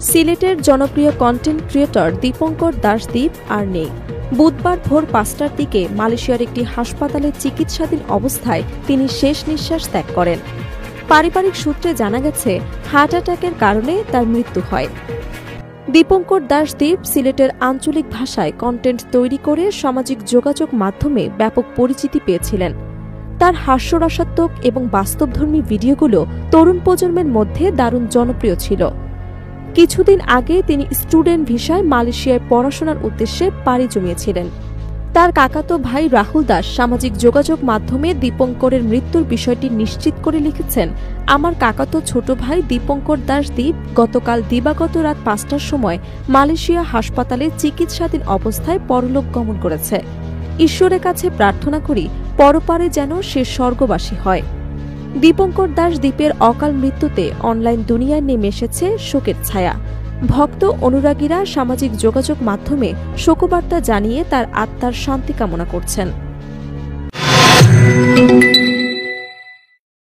সিলেটের জনপ্রিয় content creator Dipankar দাশদীপ আর নেই। বুধবার ভোর ৫টার দিকে মালয়েশিয়ার একটি হাসপাতালে চিকিৎসাধীন অবস্থায় তিনি শেষ নিঃশ্বাস ত্যাগ করেন। পারিবারিক সূত্রে জানা গেছে, হার্ট অ্যাটাকের কারণে তার মৃত্যু হয়। দীপঙ্কর দাশদীপ সিলেটের আঞ্চলিক ভাষায় কন্টেন্ট তৈরি করে সামাজিক যোগাযোগ মাধ্যমে ব্যাপক পরিচিতি পেয়েছিলেন। তার হাস্যরসাত্মক এবং বাস্তবধর্মী ভিডিওগুলো তরুণ প্রজন্মের মধ্যে দারুণ জনপ্রিয় ছিল। কিছুদিন আগে তিনি স্টুডেন্ট ভিসায় মালয়েশিয়ায় পড়াশোনার উদ্দেশ্যে পাড়ি জমিয়েছিলেন। তার কাকাতো ভাই রাহুল দাস সামাজিক যোগাযোগ মাধ্যমে দীপঙ্করের মৃত্যুর বিষয়টি নিশ্চিত করে লিখেছেন, আমার কাকাতো ছোট ভাই দীপঙ্কর দাশদীপ গতকাল দিবাগত রাত ৫টার সময় মালয়েশিয়া হাসপাতালে চিকিৎসাধীন অবস্থায় পরলোক গমন করেছে। ঈশ্বরের কাছে প্রার্থনা করি পরপারে যেন সে স্বর্গবাসী হয়। দীপঙ্কর দাশদীপের অকাল মৃত্যুতে অনলাইন দুনিয়ায় নেমে এসেছে শোকের ছায়া। ভক্ত অনুরাগীরা সামাজিক যোগাযোগ মাধ্যমে শোকবার্তা জানিয়ে তার আত্মার শান্তি কামনা করছেন।